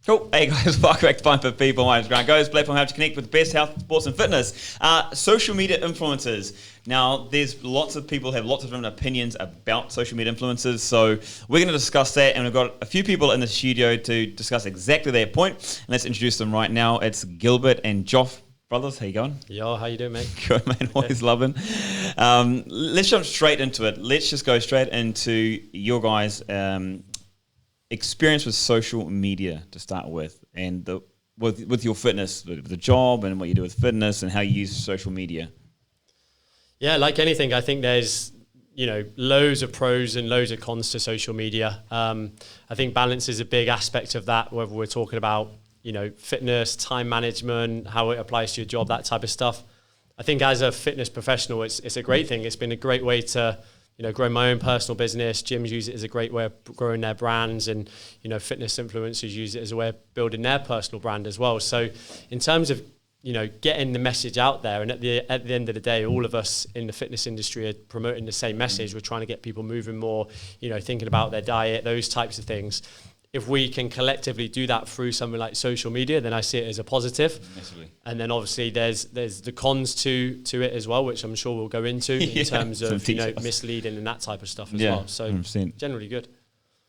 Cool. Hey guys, welcome back to Fun for People. My name's Grant Goes, platform how to connect with the best health, sports and fitness. Social media influencers. Now, there's lots of people have lots of different opinions about social media influencers, so we're going to discuss that, and we've got a few people in the studio to discuss exactly that point. And let's introduce them right now. It's Gilbert and Joff. Brothers, how you going? Yo, how you doing, mate? Good, man. Always loving. Let's jump straight into it. Let's just go straight into your guys' experience with social media to start with, and with your fitness, the job, and what you do with fitness, and how you use social media. Yeah, like anything, I think there's loads of pros and loads of cons to social media. I think balance is a big aspect of that, whether we're talking about fitness, time management, how it applies to your job, that type of stuff. I think as a fitness professional, it's a great thing. It's been a great way to grow my own personal business. Gyms use it as a great way of growing their brands, and fitness influencers use it as a way of building their personal brand as well. So in terms of getting the message out there, and at the end of the day, all of us in the fitness industry are promoting the same message. We're trying to get people moving more, thinking about their diet, those types of things. If we can collectively do that through something like social media, then I see it as a positive. Massively. And then obviously there's the cons to it as well, which I'm sure we'll go into in terms of misleading and that type of stuff as well. So 100%. Generally good.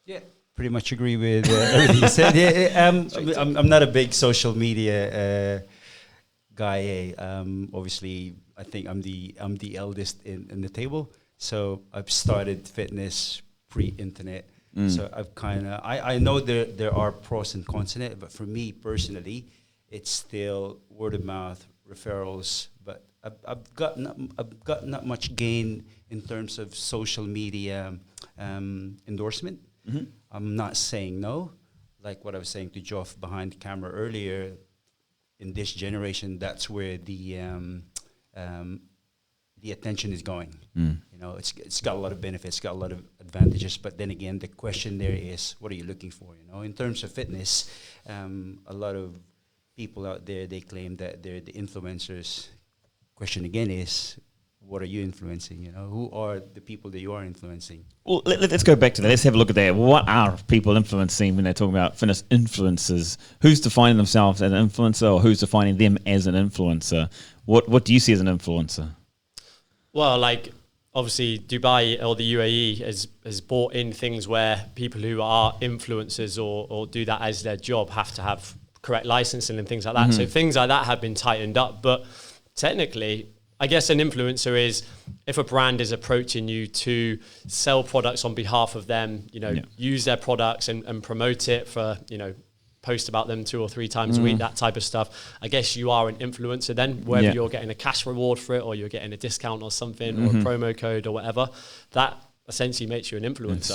Yeah, pretty much agree with everything you said. I'm not a big social media guy. Obviously, I think I'm the eldest in the table. So I've started fitness pre-internet. So I know there are pros and cons in it, but for me personally, it's still word of mouth, referrals. But I've got not much gain in terms of social media endorsement. Mm-hmm. I'm not saying no, like what I was saying to Joff behind the camera earlier. In this generation, that's where the attention is going. It's got a lot of benefits, got a lot of advantages, but then again, the question there is, what are you looking for? In terms of fitness, a lot of people out there, they claim that they're the influencers. Question again is, what are you influencing? Who are the people that you are influencing? Well, let's go back to that. Let's have a look at that. What are people influencing when they're talking about fitness influencers? Who's defining themselves as an influencer, or who's defining them as an influencer? What do you see as an influencer? Well, like obviously Dubai or the UAE has brought in things where people who are influencers or do that as their job have to have correct licensing and things like that. Mm-hmm. So things like that have been tightened up. But technically, I guess an influencer is if a brand is approaching you to sell products on behalf of them, use their products and promote it for, post about them 2 or 3 times a week, that type of stuff. I guess you are an influencer then, whether you're getting a cash reward for it or you're getting a discount or something or a promo code or whatever, that essentially makes you an influencer.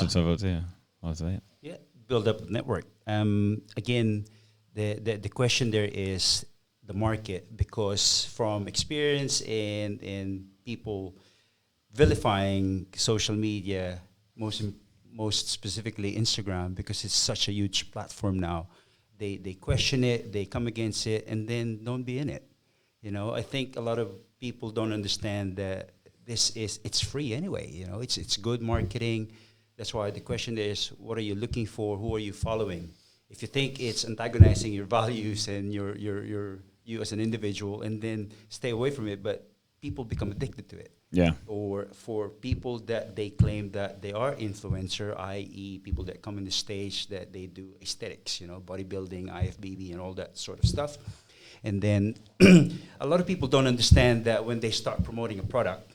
Yeah, build up a network. Again, the question there is the market, because from experience and people vilifying social media, most specifically Instagram, because it's such a huge platform now. They question it, they come against it, and then don't be in it. I think a lot of people don't understand that it's free anyway. It's good marketing. That's why the question is, what are you looking for? Who are you following? If you think it's antagonizing your values and you as an individual, and then stay away from it, but people become addicted to it. Yeah. Or for people that they claim that they are influencer, i.e. people that come on the stage that they do aesthetics, bodybuilding, IFBB and all that sort of stuff. And then a lot of people don't understand that when they start promoting a product,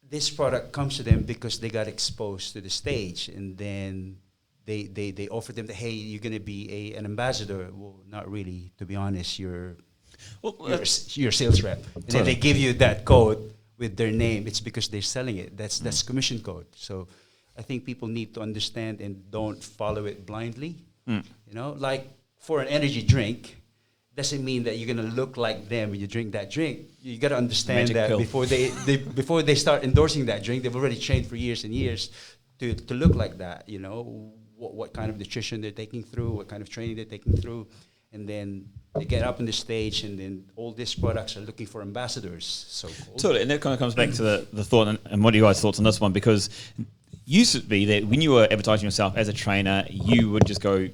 this product comes to them because they got exposed to the stage, and then they offer them that, hey, you're going to be an ambassador. Well, not really, to be honest. You're a sales rep. And then they give you that code with their name. It's because they're selling it. That's commission code. So I think people need to understand and don't follow it blindly. Like for an energy drink, doesn't mean that you're going to look like them when you drink that drink. You got to understand Magic that pill. before they start endorsing that drink, they've already trained for years and years to look like that. What kind of nutrition they're taking through, what kind of training they're taking through. And then they get up on the stage, and then all these products are looking for ambassadors. So cool. Totally, and that kind of comes back to the thought, and what are you guys' thoughts on this one? Because used to be that when you were advertising yourself as a trainer, you would just go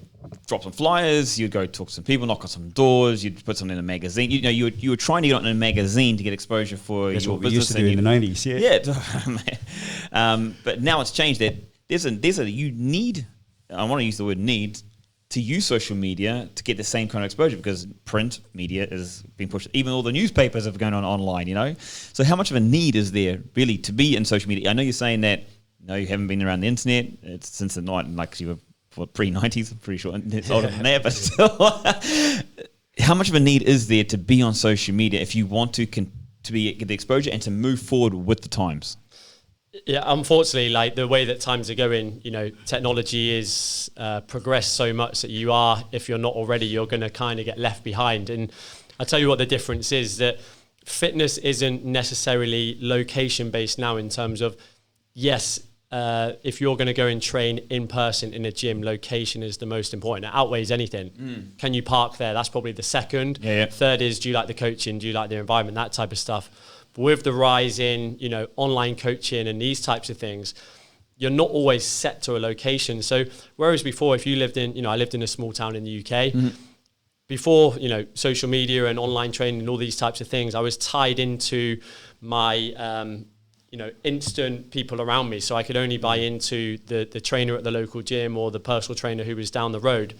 drop some flyers, you'd go talk to some people, knock on some doors, you'd put something in a magazine. You know, you were trying to get on in a magazine to get exposure for That's your what we business. used to do in the 90s, yeah. Yeah. But now it's changed. That you need, I want to use the word need, to use social media to get the same kind of exposure, because print media is being pushed. Even all the newspapers are going on online, you know? So how much of a need is there really to be in social media? I know you're saying that, no, you haven't been around the internet. It's since the night, like you were pre-90s, I'm pretty sure it's older than that, but still. How much of a need is there to be on social media if you want to get the exposure and to move forward with the times? Yeah, unfortunately, like the way that times are going, you know, technology is progressed so much that you are, if you're not already, you're going to kind of get left behind. And I'll tell you what the difference is, that fitness isn't necessarily location based now, in terms of, yes, if you're going to go and train in person in a gym, location is the most important. It outweighs anything. Can you park there? That's probably the second. Yeah. Third is, do you like the coaching? Do you like the environment? That type of stuff. But with the rise in, you know, online coaching and these types of things, you're not always set to a location. So whereas before, if you lived in, you know, I lived in a small town in the UK, before, you know, social media and online training and all these types of things, I was tied into my, you know, instant people around me. So I could only buy into the trainer at the local gym or the personal trainer who was down the road.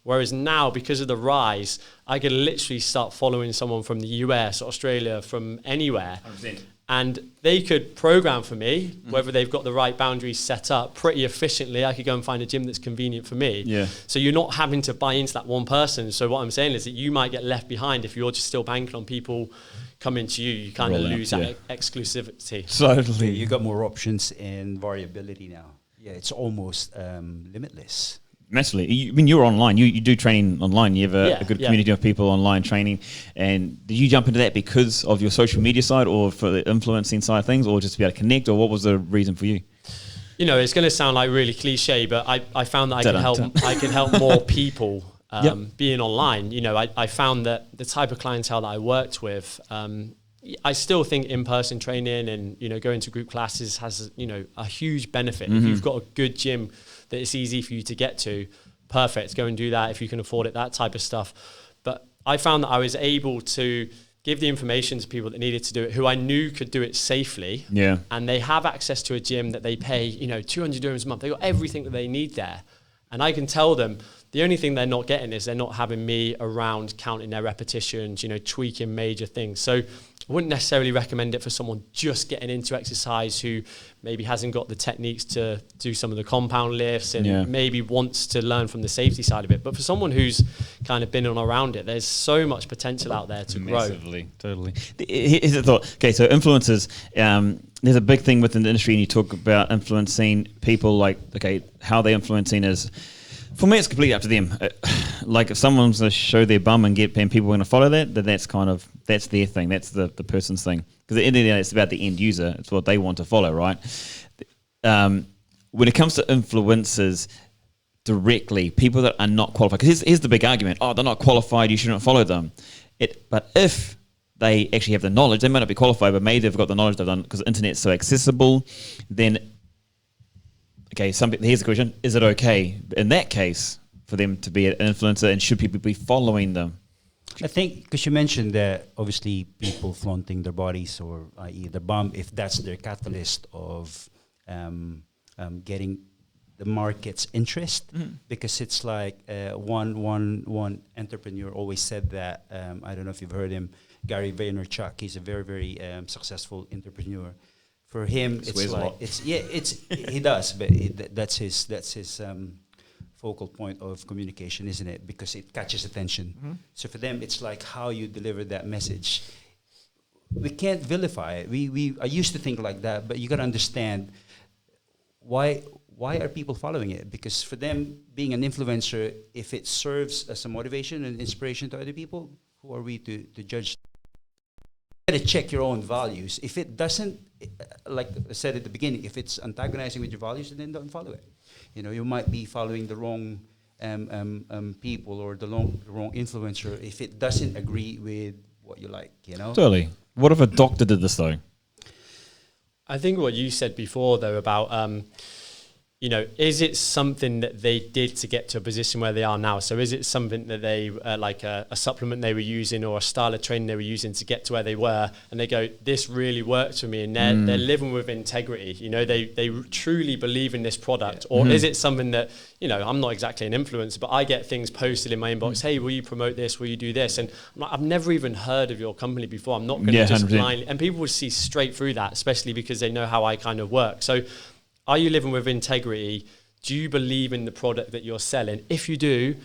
Whereas now, because of the rise, I could literally start following someone from the US, Australia, from anywhere. 100%. And they could program for me, whether they've got the right boundaries set up pretty efficiently. I could go and find a gym that's convenient for me. Yeah. So you're not having to buy into that one person. So what I'm saying is that you might get left behind if you're just still banking on people coming to you. You kind of lose that exclusivity. Totally. You got more options and variability now. Yeah, it's almost limitless. Massively. When you're online, you do training online. You have a good community of people online training. And did you jump into that because of your social media side, or for the influencing side of things, or just to be able to connect, or what was the reason for you? You know, it's going to sound like really cliche, but I found that I could help more people being online. You know, I found that the type of clientele that I worked with, I still think in-person training and, you know, going to group classes has, you know, a huge benefit. If you've got a good gym that it's easy for you to get to, perfect, go and do that if you can afford it, that type of stuff. But I found that I was able to give the information to people that needed to do it, who I knew could do it safely. Yeah. And they have access to a gym that they pay, you know, 200 dirhams a month. They got everything that they need there. And I can tell them the only thing they're not getting is they're not having me around counting their repetitions, you know, tweaking major things. So I wouldn't necessarily recommend it for someone just getting into exercise who maybe hasn't got the techniques to do some of the compound lifts and maybe wants to learn from the safety side of it. But for someone who's kind of been on around it, there's so much potential out there to grow. Massively, totally. Here's a thought. Okay, so influencers, there's a big thing within the industry, and you talk about influencing people, like, okay, how they're influencing is, for me, it's completely up to them. Like, if someone's going to show their bum and people are going to follow that, then that's their thing. That's the person's thing. Because at the end of the day, it's about the end user. It's what they want to follow, right? When it comes to influencers directly, people that are not qualified, because here's the big argument. Oh, they're not qualified, you shouldn't follow them. But if they actually have the knowledge, they might not be qualified, but maybe they've got the knowledge they've done because the internet's so accessible, then... Okay, here's the question. Is it okay, in that case, for them to be an influencer, and should people be following them? I think, because you mentioned that obviously people flaunting their bodies, or i.e. their bum, if that's their catalyst of getting the market's interest, because it's like one entrepreneur always said that, I don't know if you've heard him, Gary Vaynerchuk, he's a very, very successful entrepreneur. For him, it's like he does, but that's his focal point of communication, isn't it? Because it catches attention. So for them, it's like how you deliver that message. We can't vilify it. I used to think like that, but you got to understand why are people following it? Because for them, being an influencer, if it serves as a motivation and inspiration to other people, who are we to judge? You got to check your own values. If it doesn't, like I said at the beginning, if it's antagonizing with your values, then don't follow it. You know, you might be following the wrong people or the wrong influencer if it doesn't agree with what you like, you know? Totally. What if a doctor did this, though? I think what you said before, though, about, is it something that they did to get to a position where they are now? So is it something that they, like a supplement they were using or a style of training they were using to get to where they were? And they go, this really worked for me. And they're living with integrity. They truly believe in this product. Or is it something that, I'm not exactly an influencer, but I get things posted in my inbox. Hey, will you promote this? Will you do this? And I'm like, I've never even heard of your company before. I'm not going to just 100%. blindly, and people will see straight through that, especially because they know how I kind of work. So are you living with integrity? Do you believe in the product that you're selling? If you do,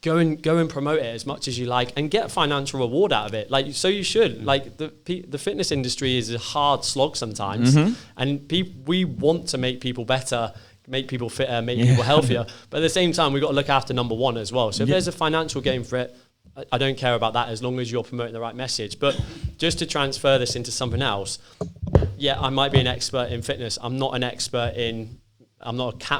go and promote it as much as you like and get a financial reward out of it. So you should. Like the fitness industry is a hard slog sometimes, and we want to make people better, make people fitter, make people healthier. But at the same time, we've got to look after number one as well. So if there's a financial gain for it, I don't care about that as long as you're promoting the right message. But just to transfer this into something else, I might be an expert in fitness. I'm not a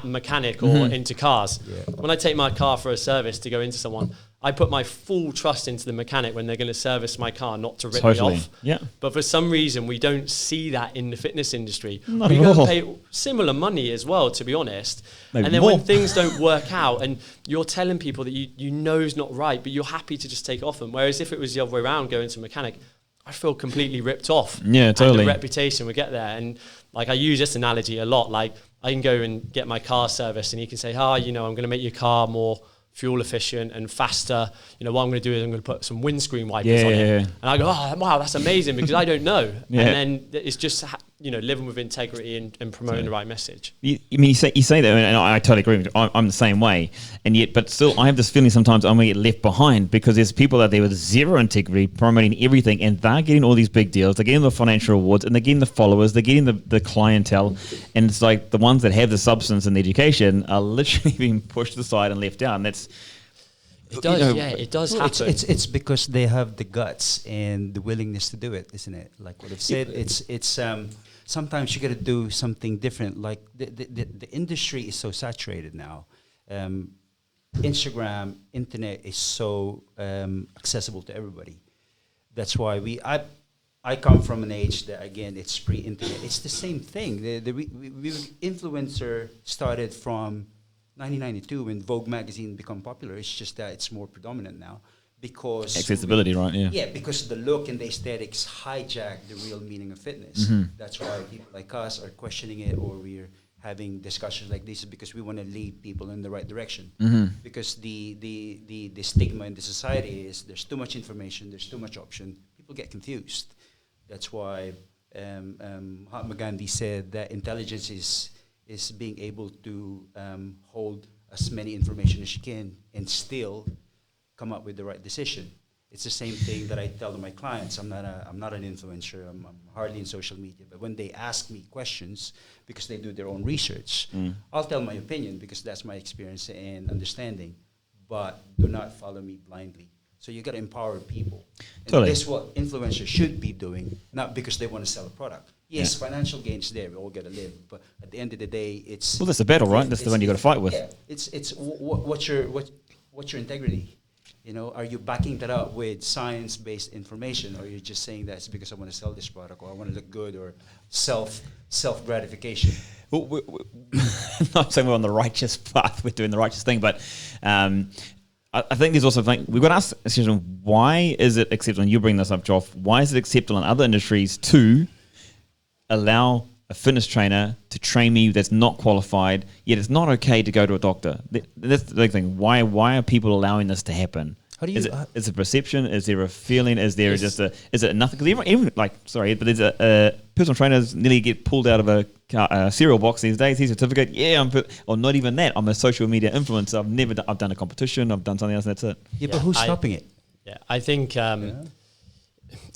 mechanic or into cars. When I take my car for a service to go into someone, I put my full trust into the mechanic when they're going to service my car, not to rip me off. Yeah. But for some reason, we don't see that in the fitness industry. We go and pay similar money as well, to be honest. Maybe and then more. When things don't work out and you're telling people that you know is not right, but you're happy to just take it off them. Whereas if it was the other way around, going to a mechanic, I feel completely ripped off. Yeah, totally. And the reputation would get there. And like I use this analogy a lot. Like I can go and get my car serviced and you can say, I'm going to make your car more fuel efficient and faster. What I'm going to do is I'm going to put some windscreen wipers on it. And I go, wow, that's amazing, because I don't know. And then it's just, living with integrity and promoting the right message. You say that, and I totally agree with you. I'm the same way. And yet, but still, I have this feeling sometimes I'm going to get left behind because there's people out there with zero integrity promoting everything, and they're getting all these big deals. They're getting the financial rewards, and they're getting the followers. They're getting the clientele. And it's like the ones that have the substance and the education are literally being pushed aside and left out. And that's... It does, it does happen. It's because they have the guts and the willingness to do it, isn't it? Like what I've said, it's sometimes you got to do something different. Like the industry is so saturated now. Instagram, internet is so accessible to everybody. That's why I come from an age that, again, it's pre-internet. It's the same thing. We influencer started from 1992 when Vogue magazine became popular. It's just that it's more predominant now because accessibility, right? Yeah, because the look and the aesthetics hijack the real meaning of fitness. That's why people like us are questioning it, or we're having discussions like this, because we want to lead people in the right direction. Because the stigma in the society is there's too much information, there's too much option. People get confused. That's why Mahatma Gandhi said that intelligence is being able to hold as many information as you can and still come up with the right decision. It's the same thing that I tell to my clients. I'm not an influencer. I'm hardly in social media. But when they ask me questions, because they do their own research, I'll tell my opinion because that's my experience and understanding. But do not follow me blindly. So you got to empower people. And totally. That's what influencers should be doing, not because they want to sell a product. Yes, financial gains there. We all got to live, but at the end of the day, it's that's the battle, right? That's the one you got to fight with. Yeah, what's your integrity? Are you backing that up with science-based information, or you're just saying that it's because I want to sell this product, or I want to look good, or self gratification? Well, I'm not saying we're on the righteous path. We're doing the righteous thing, but I think there's also a thing we've got to ask the question: why is it acceptable? And you bring this up, Joff. Why is it acceptable in other industries to allow a fitness trainer to train me that's not qualified, yet it's not okay to go to a doctor? That's the big thing. Why are people allowing this to happen? How do you? Is it perception? Is there a feeling? Is there just a? Is it nothing? Because even there's a personal trainers nearly get pulled out of a cereal box these days. His certificate, or not even that. I'm a social media influencer. I've done a competition. I've done something else. And that's it. Yeah, but who's stopping it? Yeah, I think.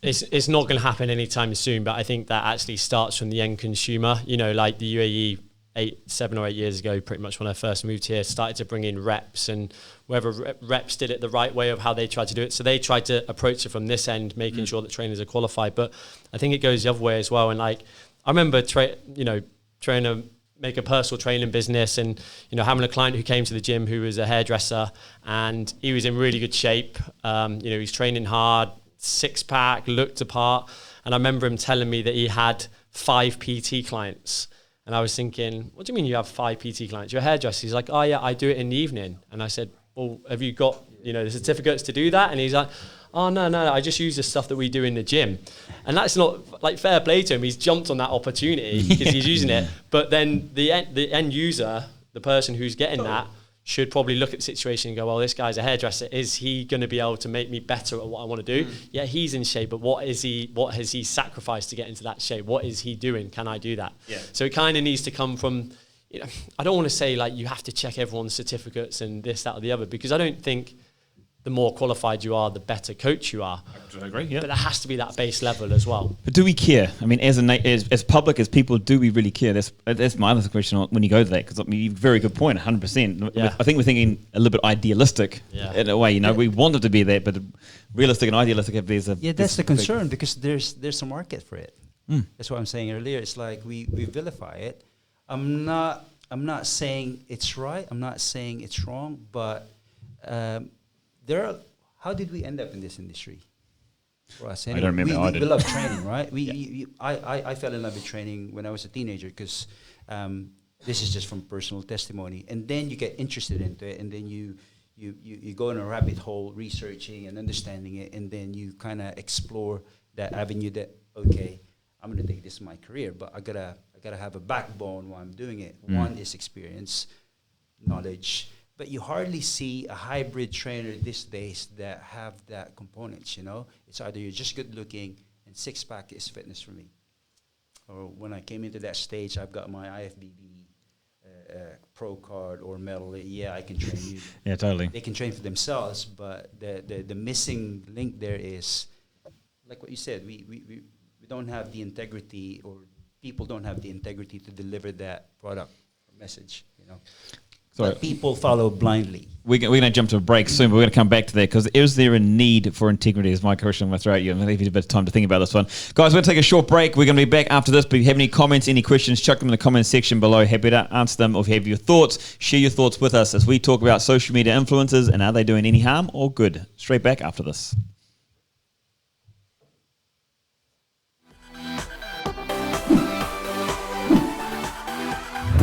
It's not going to happen anytime soon, but I think that actually starts from the end consumer. Like the UAE 7 or 8 years ago, pretty much when I first moved here, started to bring in reps, and whether reps did it the right way of how they tried to do it. So they tried to approach it from this end, making sure that trainers are qualified. But I think it goes the other way as well. And like I remember, trying to make a personal training business, and having a client who came to the gym who was a hairdresser, and he was in really good shape. He's training hard. 6-pack, looked apart. And I remember him telling me that he had 5 PT clients. And I was thinking, what do you mean you have 5 PT clients? You're a hairdresser. He's like, oh yeah, I do it in the evening. And I said, well, have you got, the certificates to do that? And he's like, oh, no, I just use the stuff that we do in the gym. And that's not, like, fair play to him. He's jumped on that opportunity because he's using it. But then the end user, the person who's getting that, should probably look at the situation and go, well, this guy's a hairdresser. Is he going to be able to make me better at what I want to do? Yeah, he's in shape, but what has he sacrificed to get into that shape? What is he doing? Can I do that? Yeah. So it kind of needs to come from, I don't want to say like you have to check everyone's certificates and this, that, or the other, because I don't think the more qualified you are, the better coach you are. I agree, yeah. But there has to be that base level as well. But do we care? I mean, as public as people, do we really care? That's my other question when you go to that, because very good point, 100%. Yeah. I think we're thinking a little bit idealistic in a way. We want it to be there, but realistic and idealistic, if there's a... Yeah, that's the concern, because there's a market for it. That's what I'm saying earlier. It's like we vilify it. I'm not saying it's right. I'm not saying it's wrong, but... how did we end up in this industry? For us, anyway, I don't remember. We love training, right? I fell in love with training when I was a teenager, because this is just from personal testimony. And then you get interested into it, and then you go in a rabbit hole researching and understanding it, and then you kind of explore that avenue that, okay, I'm going to take this as my career, but I gotta have a backbone while I'm doing it. One is experience, knowledge. But you hardly see a hybrid trainer these days that have that components, It's either you're just good looking and 6-pack is fitness for me. Or when I came into that stage, I've got my IFBB pro card or medal. Yeah, I can train you. Yeah, totally. They can train for themselves, but the missing link there is, like what you said, we don't have the integrity, or people don't have the integrity to deliver that product or message, But people follow blindly. We're going to jump to a break soon, but we're going to come back to that, because is there a need for integrity? Is my question I'm going to throw at you. I'm going to give you a bit of time to think about this one. Guys, we're going to take a short break. We're going to be back after this, but if you have any comments, any questions, chuck them in the comments section below. Happy to answer them, or if you have your thoughts, share your thoughts with us as we talk about social media influencers and are they doing any harm or good? Straight back after this.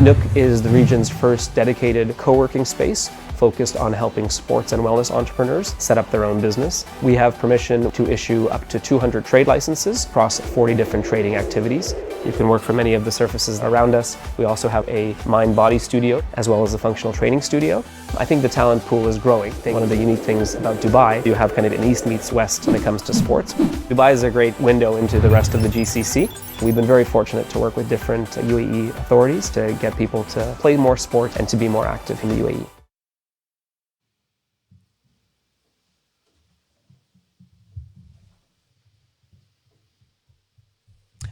Nook is the region's first dedicated co-working space focused on helping sports and wellness entrepreneurs set up their own business. We have permission to issue up to 200 trade licenses across 40 different trading activities. You can work from any of the surfaces around us. We also have a mind-body studio as well as a functional training studio. I think the talent pool is growing. One of the unique things about Dubai, you have kind of an east meets west when it comes to sports. Dubai is a great window into the rest of the GCC. We've been very fortunate to work with different UAE authorities to get people to play more sport and to be more active in the UAE.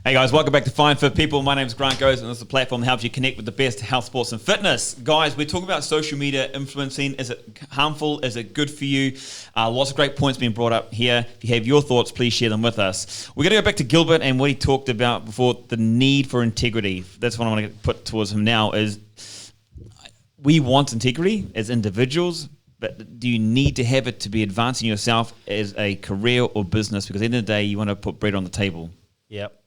Hey guys, welcome back to Fine Fit People. My name is Grant Goes, and this is a platform that helps you connect with the best health, sports, and fitness. Guys, we're talking about social media influencing. Is it harmful? Is it good for you? Lots of great points being brought up here. If you have your thoughts, please share them with us. We're going to go back to Gilbert and what he talked about before, the need for integrity. That's what I want to put towards him now is we want integrity as individuals, but do you need to have it to be advancing yourself as a career or business? Because at the end of the day, you want to put bread on the table. Yep.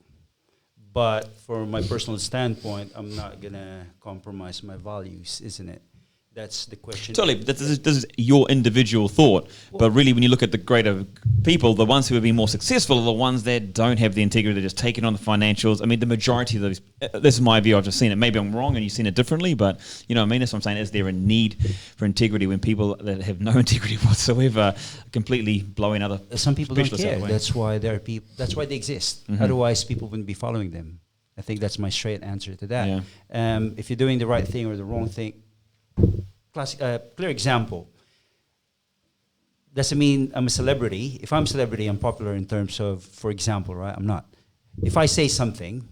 But for my personal standpoint, I'm not going to compromise my values, isn't it? That's the question. Totally. This is your individual thought. But really, when you look at the greater people, the ones who have been more successful are the ones that don't have the integrity. They're just taking on the financials. I mean, the majority of those, this is my view. I've just seen it. Maybe I'm wrong and you've seen it differently. But, you know what I mean? That's what I'm saying. Is there a need for integrity when people that have no integrity whatsoever are completely blowing other Some people don't specialists out care. of the way? That's why there are people. That's why they exist. Mm-hmm. Otherwise, people wouldn't be following them. I think that's my straight answer to that. Yeah. If you're doing the right thing or the wrong thing, clear example. Doesn't mean I'm a celebrity. If I'm a celebrity, I'm popular in terms of, for example, right? I'm not. If I say something,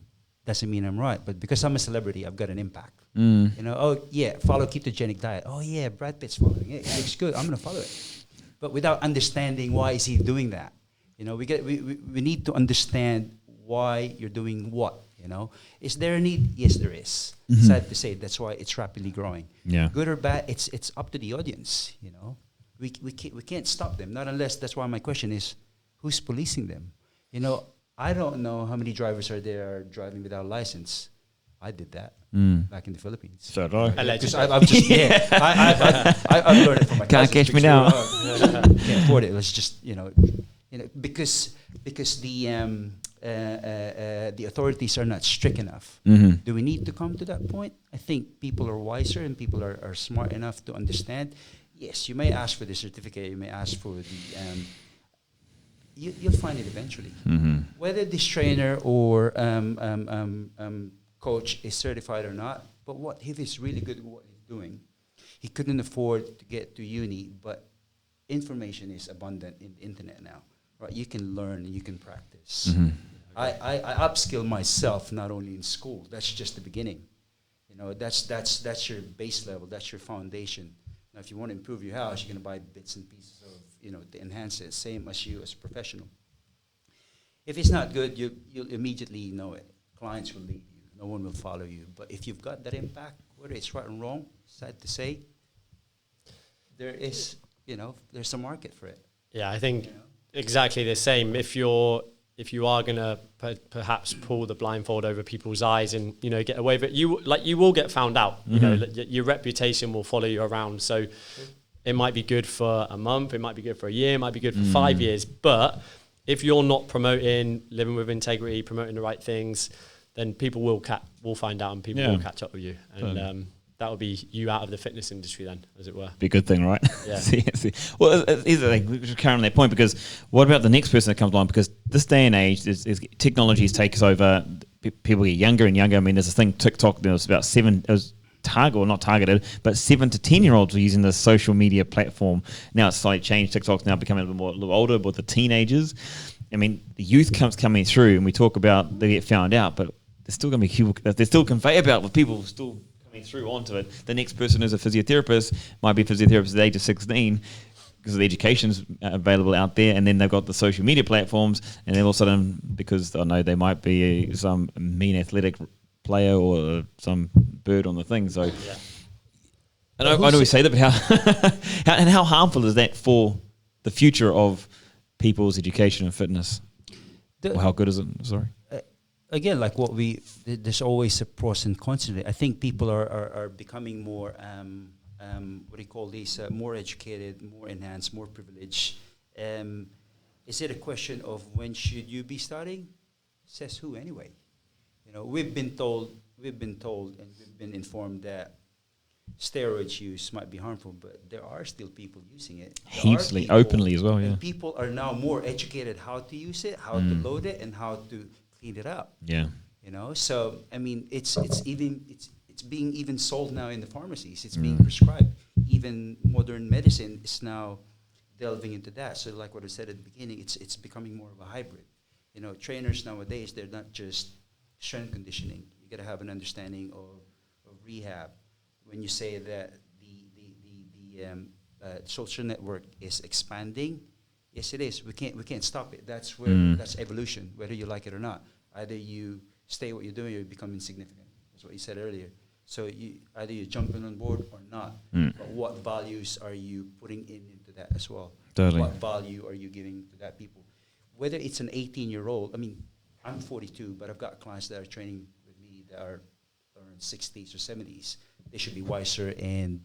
doesn't mean I'm right. But because I'm a celebrity, I've got an impact. You know, oh yeah, follow ketogenic diet. Oh yeah, Brad Pitt's following it. It looks good. I'm gonna follow it. But without understanding why is he doing that, you know, we need to understand why you're doing what. You know, is there a need? Yes, there is. Mm-hmm. Sad to say, that's why it's rapidly growing. Yeah. Good or bad, it's up to the audience. You know, we can't stop them. Not unless. That's why my question is, who's policing them? You know, I don't know how many drivers are there driving without a license. I did that back in the Philippines. So do I. Because I've just I've learned it from my Can't cousins catch me because now. can't afford it. It was just because the authorities are not strict enough. Mm-hmm. Do we need to come to that point? I think people are wiser and people are smart enough to understand. Yes, you may ask for the certificate. You may ask for the. You'll find it eventually. Mm-hmm. Whether this trainer or coach is certified or not, but what if he's really good at what he's doing? He couldn't afford to get to uni, but information is abundant in the internet now, right? You can learn, you can practice. Mm-hmm. I upskill myself not only in school. That's just the beginning. That's your base level. That's your foundation. Now, if you want to improve your house, you're going to buy bits and pieces of, to enhance it, same as you as a professional. If it's not good, you'll immediately know it. Clients will leave you. No one will follow you. But if you've got that impact, whether it's right or wrong, sad to say, there is, there's a market for it. Yeah, I think exactly the same. If you are going to perhaps pull the blindfold over people's eyes and get away with it, you will get found out. Mm-hmm. Your reputation will follow you around. So it might be good for a month, it might be good for a year, it might be good for 5 years. But if you're not promoting, living with integrity, promoting the right things, then people will find out and people will catch up with you. And that will be you out of the fitness industry then, as it were. Be a good thing, right? Yeah. Well, here's the thing, we should carry on that point, because what about the next person that comes along? Because this day and age, technology takes over. People get younger and younger. I mean, there's this thing, TikTok, there was about not targeted, but 7 to 10-year-olds were using the social media platform. Now it's slightly changed. TikTok's now becoming a little older with the teenagers. I mean, the youth coming through, and we talk about they get found out, but there's still going to be people, there's still conveyor belt with people still coming through onto it. The next person who's a physiotherapist might be a physiotherapist at the age of 16 because the education's available out there, and then they've got the social media platforms, and then all of a sudden, because I know they might be some mean athletic player or some bird on the thing. So I know we say that, but how harmful is that for the future of people's education and fitness? Or how good is it? Sorry. Again, like there's always a pros and cons to it. I think people are becoming more, more educated, more enhanced, more privileged. Is it a question of when should you be starting? Says who anyway? We've been told and we've been informed that steroid use might be harmful, but there are still people using it. Heapsly, openly as well, yeah. And people are now more educated how to use it, how to load it, and how to clean it up. Yeah. So I mean, it's being even sold now in the pharmacies. It's being prescribed. Even modern medicine is now delving into that. So like what I said at the beginning, it's becoming more of a hybrid. Trainers nowadays, they're not just strength conditioning. You got to have an understanding of rehab. When you say that the social network is expanding, yes, it is. We can't stop it. That's where that's evolution, whether you like it or not. Either you stay what you're doing, or you become insignificant. That's what you said earlier. So either you're jumping on board or not. But what values are you putting into that as well? Totally. What value are you giving to that people? Whether it's an 18-year-old, I mean, I'm 42, but I've got clients that are training with me that are in 60s or 70s. They should be wiser and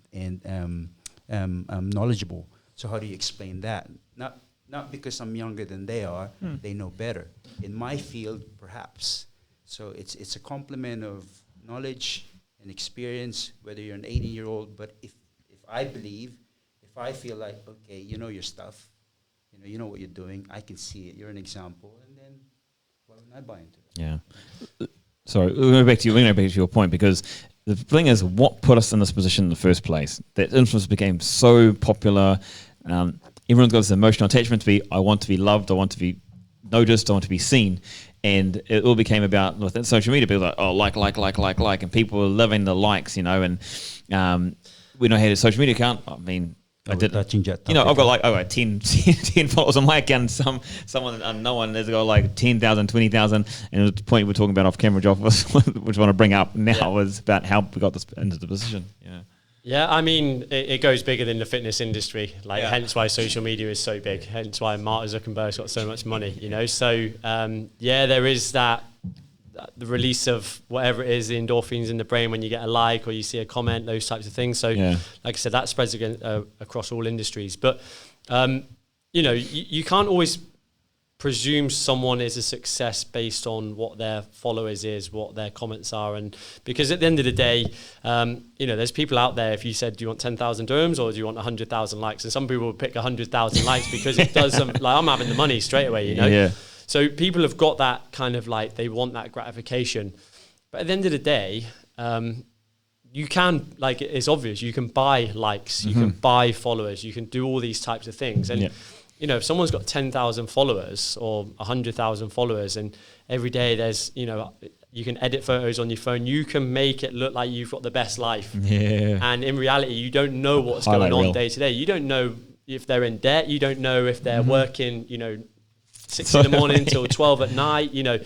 knowledgeable. So how do you explain that? Not because I'm younger than they are. They know better. In my field, perhaps. So it's a complement of knowledge and experience, whether you're an 18-year-old. But if I feel like, okay, you know your stuff, you know what you're doing, I can see it, you're an example, and then why wouldn't I buy into it? Yeah. Sorry, we're going back to your point, because the thing is, what put us in this position in the first place? That influence became so popular. Everyone's got this emotional attachment to be, I want to be loved, I want to be noticed, I want to be seen. And it all became about, within social media, people were like, oh, like, and people were living the likes, and when I had a social media account, I mean, I did, touching that I've got 10 followers on my account, and someone unknown has got like 10,000, 20,000, and the point we're talking about off camera, Joff, which I want to bring up now, was about how we got this into the position. Yeah, I mean, it goes bigger than the fitness industry. Hence why social media is so big. Hence why Mark Zuckerberg's got so much money. So there is that the release of whatever it is, the endorphins in the brain when you get a like or you see a comment, those types of things. So like I said, that spreads across all industries. But, you know, you can't always presume someone is a success based on what their followers is, what their comments are. And because at the end of the day, you know, there's people out there, if you said, do you want 10,000 dirhams or do you want 100,000 likes? And some people would pick 100,000 likes because it does some, like, I'm having the money straight away, you know? Yeah. So people have got that kind of like, they want that gratification. But at the end of the day, you can, like, it's obvious, you can buy likes, you can buy followers, you can do all these types of things. And you know, if someone's got 10,000 followers or 100,000 followers and every day there's, you know, you can edit photos on your phone, you can make it look like you've got the best life. Yeah. And in reality, you don't know what's going on day to day. You don't know if they're in debt. You don't know if they're working, you know, 6 in the morning till 12 at night. You know,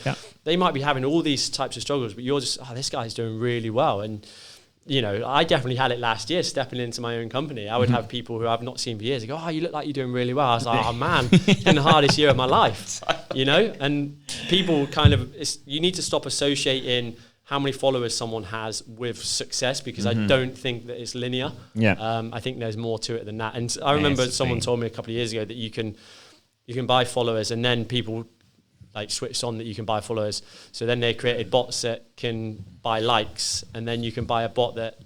they might be having all these types of struggles, but you're just, oh, this guy's doing really well. And you know, I definitely had it last year stepping into my own company. I would have people who I've not seen for years go, oh, you look like you're doing really well. I was like, oh man, it's been the hardest year of my life, you know? And people kind of, you need to stop associating how many followers someone has with success, because I don't think that it's linear. I think there's more to it than that. And I remember someone told me a couple of years ago that you can buy followers, and then people like switched on that you can buy followers. So then they created bots that can buy likes, and then you can buy a bot that,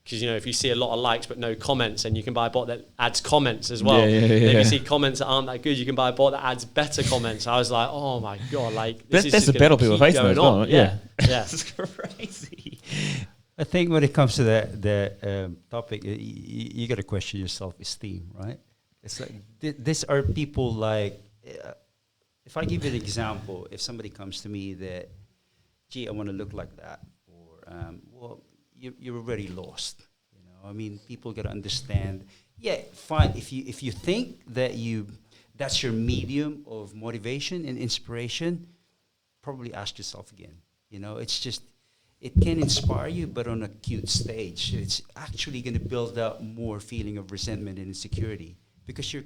because you know, if you see a lot of likes but no comments, and you can buy a bot that adds comments as well. If you see comments that aren't that good, you can buy a bot that adds better comments. I was like, oh my god, like that's the battle people are facing as well. Yeah. That's crazy. I think when it comes to the topic, you got to question your self-esteem, right? It's like these are people like. If I give you an example, if somebody comes to me that, gee, I want to look like that, or well, you're already lost. You know, I mean, people got to understand. Yeah, fine. If you think that that's your medium of motivation and inspiration, probably ask yourself again. You know, it's just it can inspire you, but on a cute stage, it's actually going to build up more feeling of resentment and insecurity, because you're.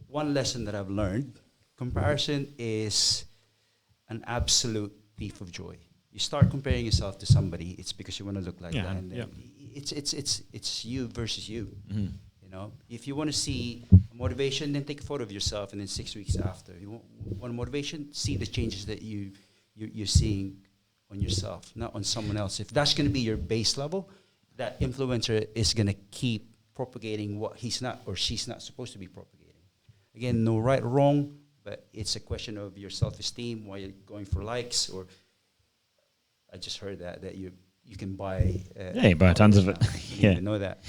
One lesson that I've learned. Comparison is an absolute thief of joy. You start comparing yourself to somebody, it's because you want to look like that. And it's you versus you. You know, if you want to see motivation, then take a photo of yourself, and then 6 weeks after, you want motivation, see the changes that you're seeing on yourself, not on someone else. If that's going to be your base level, that influencer is going to keep propagating what he's not or she's not supposed to be propagating. Again, no right or wrong, but it's a question of your self-esteem, why you're going for likes. Or I just heard that you can buy. You buy tons of it. You didn't know that.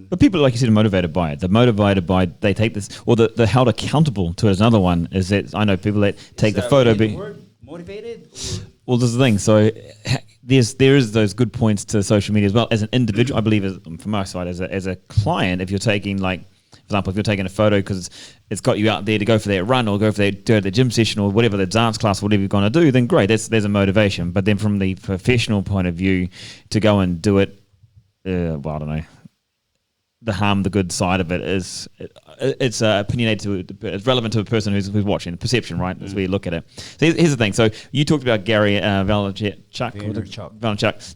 But people, like you said, are motivated by it. They're motivated by, they take this, or the held accountable to it is another one. Is that I know people that take the photo. Motivated? Well, this is the thing. So there is those good points to social media as well. As an individual, I believe, from my side, as a client, if you're taking for example, if you're taking a photo because it's got you out there to go for that run or go for the gym session or whatever, the dance class, whatever you're going to do, then great, there's a motivation. But then from the professional point of view, to go and do it, well, I don't know, the good side of it is it's opinionated it's relevant to a person who's watching, the perception, right? As we look at it. So here's the thing. So you talked about Gary Vaynerchuk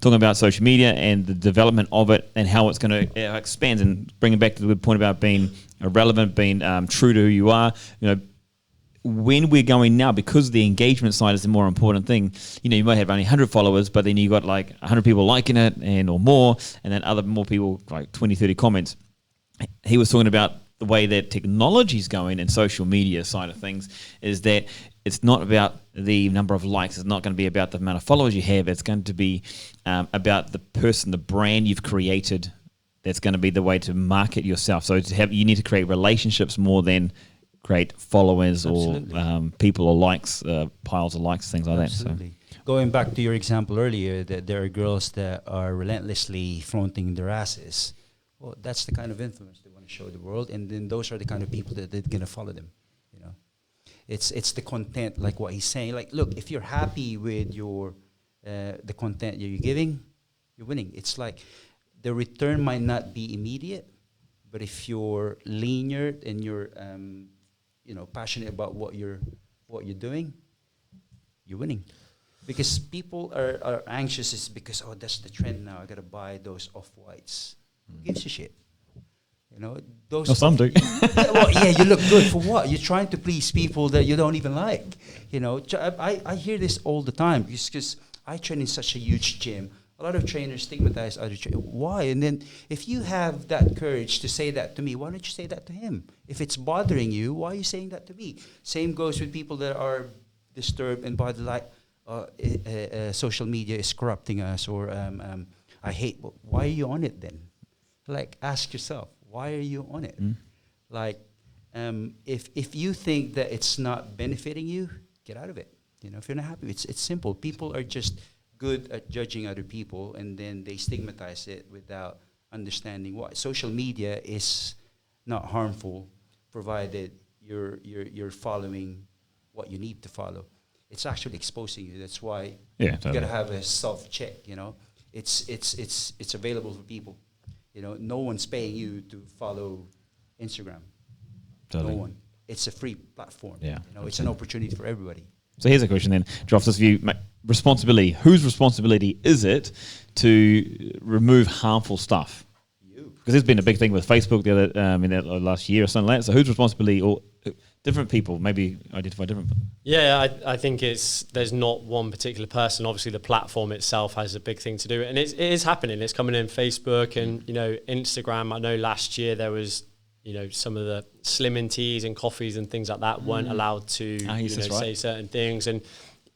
talking about social media and the development of it and how it's going to expand, and bringing back to the good point about being relevant, being true to who you are. You know, when we're going now, because the engagement side is the more important thing, you know, you might have only 100 followers, but then you got like 100 people liking it or more, and then more people, like 20, 30 comments. He was talking about the way that technology is going and social media side of things is that it's not about the number of likes. It's not going to be about the amount of followers you have. It's going to be about the person, the brand you've created. That's going to be the way to market yourself. So you need to create relationships more than create followers. Absolutely. Or people or likes, piles of likes, things like Absolutely. That. So going back to your example earlier, that there are girls that are relentlessly flaunting their asses. Well, that's the kind of influence they want to show the world, and then those are the kind of people that are going to follow them. You know, it's the content, like what he's saying. Like, look, if you're happy with your the content you're giving, you're winning. It's like the return might not be immediate, but if you're linear and you're passionate about what you're doing, you're winning. because people are anxious. It's because, oh, that's the trend now. I got to buy those off-whites. Who gives a shit? You know, those. Well, some do. You look good for what? You're trying to please people that you don't even like. You know, I hear this all the time because I train in such a huge gym. A lot of trainers stigmatize other trainers. Why? And then if you have that courage to say that to me, why don't you say that to him? If it's bothering you, why are you saying that to me? Same goes with people that are disturbed and bothered, like social media is corrupting us, or I hate. Why are you on it then? Like, ask yourself, why are you on it? Like, if you think that it's not benefiting you, get out of it. You know, if you're not happy, it's simple. People are just good at judging other people, and then they stigmatize it without understanding why. Social media is not harmful, provided you're following what you need to follow. It's actually exposing you. That's why you gotta have a self-check. You know, it's available for people. You know, no one's paying you to follow Instagram. Totally. No one. It's a free platform. Yeah, you know, it's an opportunity for everybody. So here's a question then, Joff, this view, responsibility. Whose responsibility is it to remove harmful stuff? You. Because there's been a big thing with Facebook the other in the last year or something like that. So whose responsibility, or different people maybe identify different? Yeah, I think there's not one particular person. Obviously, the platform itself has a big thing to do, and it is happening. It's coming in Facebook and Instagram. I know last year there was some of the slimming teas and coffees and things like that weren't allowed to say certain things, and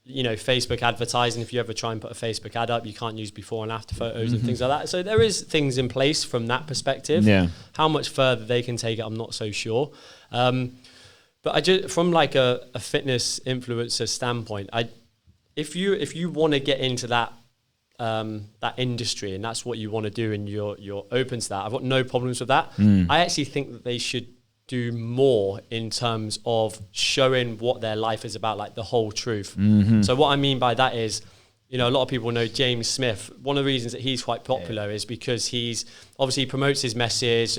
Facebook advertising. If you ever try and put a Facebook ad up, you can't use before and after photos and things like that. So there is things in place from that perspective. Yeah. How much further they can take it, I'm not so sure. But I just, from like a fitness influencer standpoint, if you want to get into that industry and that's what you want to do and you're open to that, I've got no problems with that. I actually think that they should do more in terms of showing what their life is about, like the whole truth. So what I mean by that is, a lot of people know James Smith. One of the reasons that he's quite popular is because he promotes his message.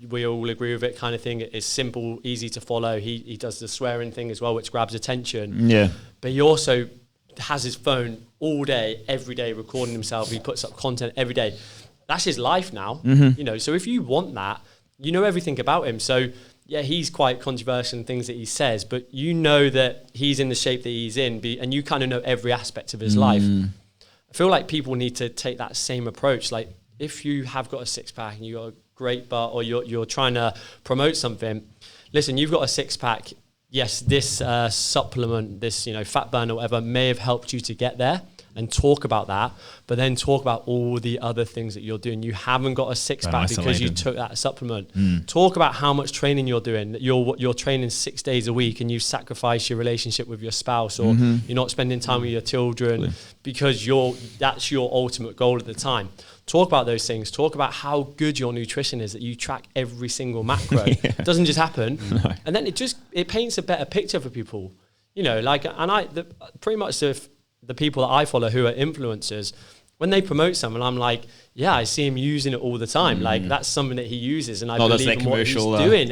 We all agree with it, kind of thing. It's simple, easy to follow. He does the swearing thing as well, which grabs attention. Yeah. But he also has his phone all day, every day, recording himself. He puts up content every day. That's his life now. So if you want that, you know everything about him. So yeah, he's quite controversial in things that he says, but you know that he's in the shape that he's in, and you kind of know every aspect of his life. I feel like people need to take that same approach. Like, if you have got a six-pack and you've got a great butt, or you're trying to promote something, listen, you've got a six-pack. Yes, this supplement, this fat burn or whatever, may have helped you to get there, and talk about that, but then talk about all the other things that you're doing. You haven't got a six-pack because you took that supplement. Talk about how much training you're doing. You're training 6 days a week, and you sacrifice your relationship with your spouse, or you're not spending time with your children because that's your ultimate goal at the time. Talk about those things. Talk about how good your nutrition is, that you track every single macro. It doesn't just happen. No. And then it paints a better picture for people. Pretty much the people that I follow who are influencers, when they promote someone, I'm like, yeah, I see him using it all the time. Like, that's something that he uses, and I believe in what he's doing.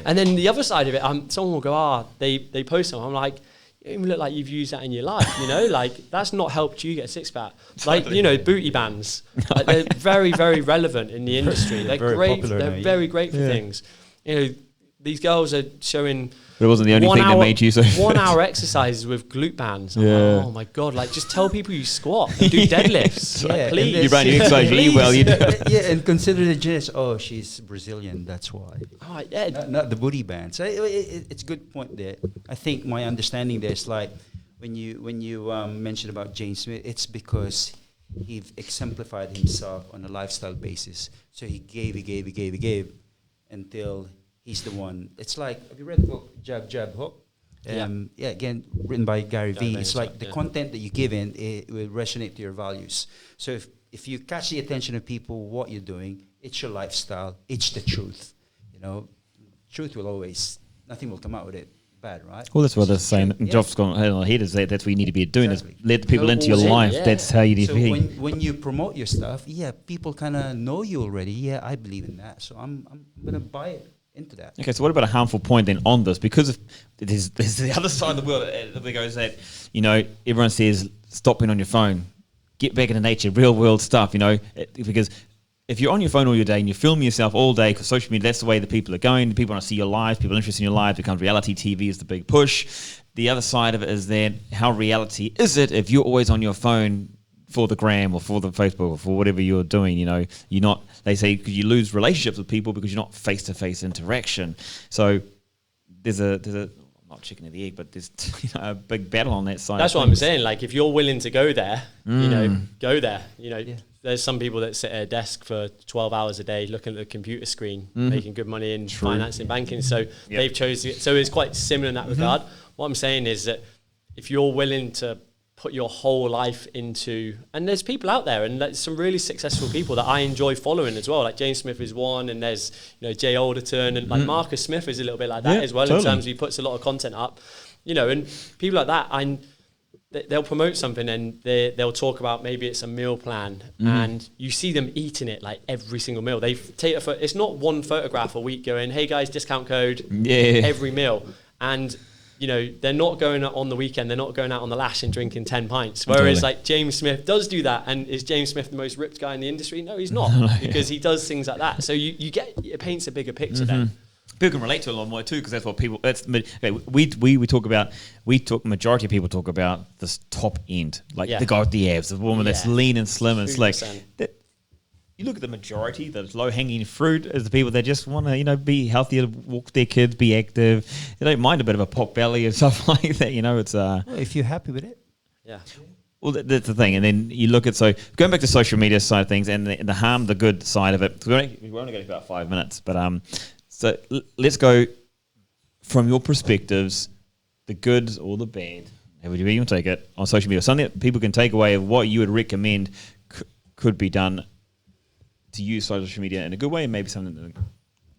And then the other side of it, someone will go, they post something. I'm like, you don't even look like you've used that in your life, like that's not helped you get a six-pack. Like, booty bands, like, they're very, very relevant in the industry. They're great. They're very great for things. These girls are showing. But it wasn't the only thing that made you so. 1 hour exercises with glute bands. Oh my god! Like, just tell people you squat and do deadlifts. Like, please. You ran your exercise really well. You do. And consider the genetics. Oh, she's Brazilian. That's why. Oh, yeah. Not the booty bands. It's a good point there. I think my understanding there is like when you mentioned about James Smith, it's because he exemplified himself on a lifestyle basis. So he gave until he's the one. It's like, have you read the book Jab, Jab, Hook? Again, written by Gary Vee. It's like the content that you give in, it will resonate to your values. So if you catch the attention of people, what you're doing, it's your lifestyle, it's the truth. Truth will always, nothing will come out with it bad, right? Well, that's what they're saying. Joff's gone ahead. Is that's what you need to be doing. Exactly. Is let people into your life. Yeah. That's how you need to be. When you promote your stuff, people kind of know you already. Yeah, I believe in that, so I'm gonna buy it. Into that. Okay, so what about a harmful point then on this? Because there's the other side of the world that goes that, everyone says stop being on your phone. Get back into nature, real world stuff, because if you're on your phone all your day and you're filming yourself all day, because social media, that's the way that people are going. People want to see your lives. People are interested in your lives. It becomes reality TV is the big push. The other side of it is then how reality is it if you're always on your phone for the gram or for the Facebook or for whatever you're doing, you're not, they say, because you lose relationships with people because you're not face-to-face interaction. So there's not chicken or the egg, but there's a big battle on that side. That's what I'm saying. Like, if you're willing to go there, go there. There's some people that sit at a desk for 12 hours a day looking at the computer screen, making good money in finance and banking. So they've chosen. So it's quite similar in that regard. What I'm saying is that if you're willing to put your whole life into, and there's people out there, and there's some really successful people that I enjoy following as well. Like James Smith is one, and there's Jay Alderton, and like Marcus Smith is a little bit like that as well, totally. In terms of he puts a lot of content up, and people like that. They'll promote something and they'll talk about maybe it's a meal plan, and you see them eating it like every single meal. They take it's not one photograph a week going, hey guys, discount code every meal, and they're not going out on the weekend. They're not going out on the lash and drinking 10 pints. Whereas like James Smith does do that. And is James Smith the most ripped guy in the industry? No, he's not, because he does things like that. So it paints a bigger picture then. People can relate to it a lot more too, because that's what people. Majority of people talk about this top end, like the guy with the abs, the woman that's lean and slim. And it's like that. You look at the majority, the low-hanging fruit, is the people that just want to, be healthier, walk their kids, be active. They don't mind a bit of a pot belly and stuff like that. It's well, if you're happy with it, Well, that's the thing, and then you look at going back to social media side of things and the harm, the good side of it. We're only going to about 5 minutes, but so let's go from your perspectives, the good or the bad, however you want to take it, on social media. Something that people can take away of what you would recommend could be done to use social media in a good way, and maybe something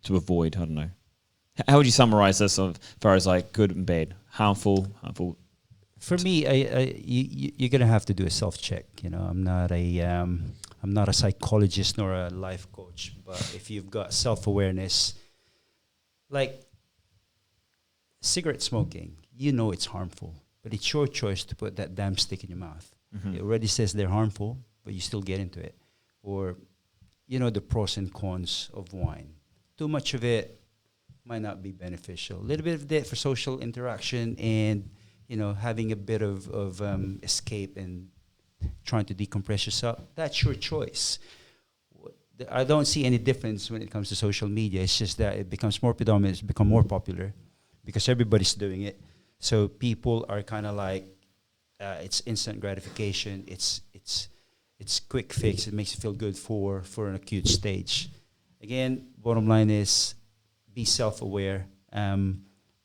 to avoid. I don't know. How would you summarize this as far as like good and bad, harmful? For me, you're gonna have to do a self-check. I'm not a psychologist nor a life coach, but if you've got self-awareness, like cigarette smoking, it's harmful, but it's your choice to put that damn stick in your mouth. It already says they're harmful, but you still get into it. Or the pros and cons of wine. Too much of it might not be beneficial. A little bit of that for social interaction and, having a bit of escape and trying to decompress yourself. That's your choice. I don't see any difference when it comes to social media. It's just that it becomes more predominant, it's become more popular because everybody's doing it. So people are kind of like, it's instant gratification. It's quick fix. It makes you feel good for an acute stage. Again, bottom line is be self-aware.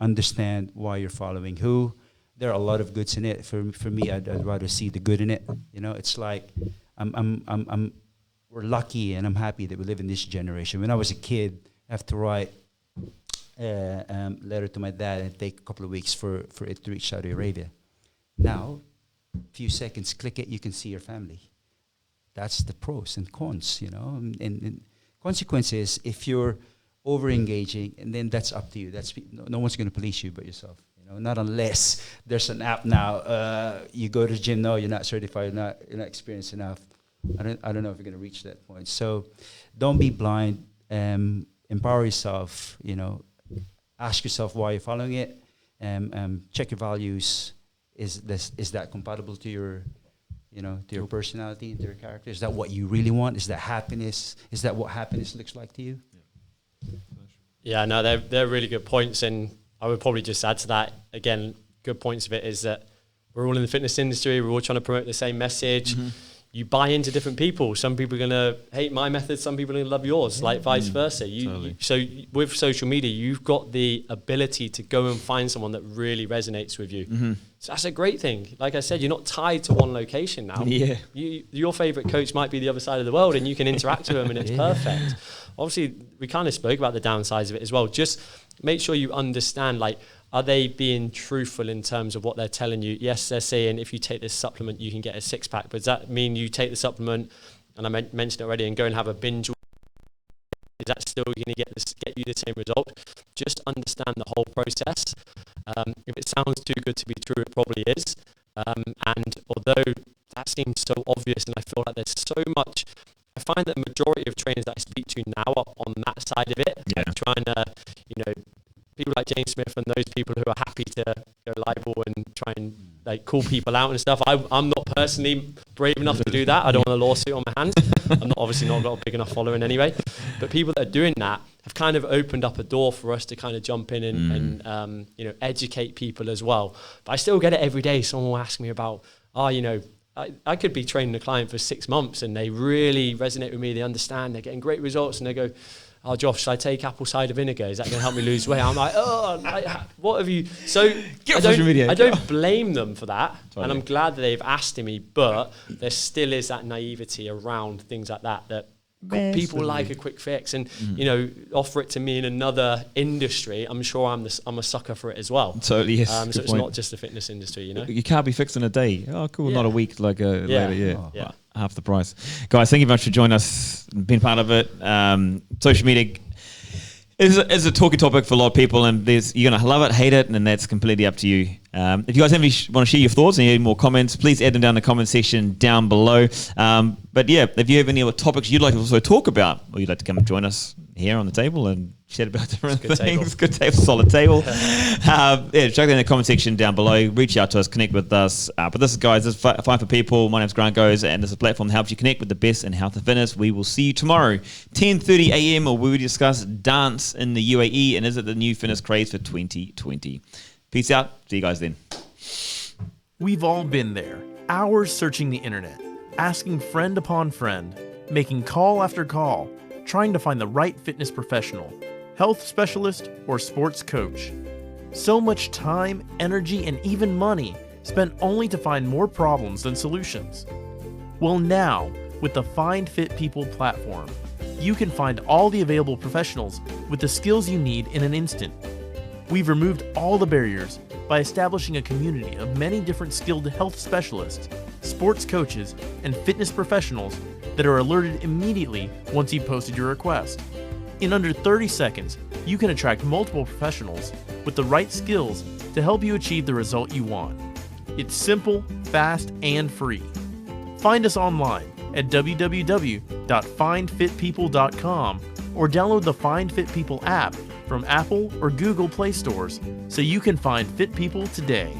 Understand why you're following who. There are a lot of goods in it. For me, I'd rather see the good in it. It's like we're lucky and I'm happy that we live in this generation. When I was a kid, I have to write a letter to my dad and take a couple of weeks for it to reach Saudi Arabia. Now, a few seconds, click it, you can see your family. That's the pros and cons, and consequences if you're over engaging, and then that's up to you. No one's going to police you but yourself, not unless there's an app now. You go to the gym, no, you're not certified, you're not experienced enough. I don't know if you're going to reach that point. So don't be blind. Empower yourself. Ask yourself why you're following it. Check your values. Is that compatible to your to your personality, to your character? Is that what you really want? Is that happiness? Is that what happiness looks like to you? Yeah, no, they're really good points, and I would probably just add to that, again, good points of it is that we're all in the fitness industry, we're all trying to promote the same message. You buy into different people. Some people are going to hate my method, some people are going to love yours, like vice versa. So with social media, you've got the ability to go and find someone that really resonates with you. So that's a great thing. Like I said, you're not tied to one location now. Your favorite coach might be the other side of the world and you can interact with them and it's perfect. Obviously, we kind of spoke about the downsides of it as well. Just make sure you understand, like, are they being truthful in terms of what they're telling you? Yes, they're saying if you take this supplement, you can get a six-pack. But does that mean you take the supplement, and I mentioned it already, and go and have a binge? Is that still going to get you the same result? Just understand the whole process. If it sounds too good to be true, it probably is. And although that seems so obvious, and I feel like there's so much, I find that the majority of trainers that I speak to now are on that side of it, like trying to, people like James Smith and those people who are happy to go libel and try and like call people out and stuff. I'm not personally brave enough to do that. I don't want a lawsuit on my hands. I'm obviously not got a big enough following anyway. But people that are doing that have kind of opened up a door for us to kind of jump in and educate people as well. But I still get it every day. Someone will ask me about, I could be training a client for 6 months and they really resonate with me. They understand. They're getting great results, and they go, "Oh, Joff, should I take apple cider vinegar? Is that going to help me lose weight?" I'm like, what have you? So I don't blame them for that. Totally. And I'm glad that they've asked me, but there still is that naivety around things like that people like a quick fix, and offer it to me in another industry. I'm sure I'm a sucker for it as well. Totally, yes. So it's not just the fitness industry, You can't be fixed in a day. Oh, cool. Not a week, like later. Half the price. Guys, thank you very much for joining us and being part of it. Social media is a talking topic for a lot of people, and you're going to love it, hate it, and that's completely up to you. If you guys want to share your thoughts and you have more comments, please add them down in the comment section down below. But yeah, if you have any other topics you'd like to also talk about, or you'd like to come and join us here on the table and chat about different things. Good table, solid table. Check that in the comment section down below. Reach out to us, connect with us. But this is Fine for People. My name's Grant Goes, and this is a platform that helps you connect with the best in health and fitness. We will see you tomorrow, 10:30 a.m., where we will discuss dance in the UAE, and is it the new fitness craze for 2020? Peace out. See you guys then. We've all been there. Hours searching the internet, asking friend upon friend, making call after call, trying to find the right fitness professional, health specialist, or sports coach. So much time, energy, and even money spent only to find more problems than solutions. Well, now, with the Find Fit People platform, you can find all the available professionals with the skills you need in an instant. We've removed all the barriers by establishing a community of many different skilled health specialists, sports coaches, and fitness professionals that are alerted immediately once you've posted your request. In under 30 seconds, you can attract multiple professionals with the right skills to help you achieve the result you want. It's simple, fast, and free. Find us online at www.findfitpeople.com or download the Find Fit People app from Apple or Google Play stores so you can find fit people today.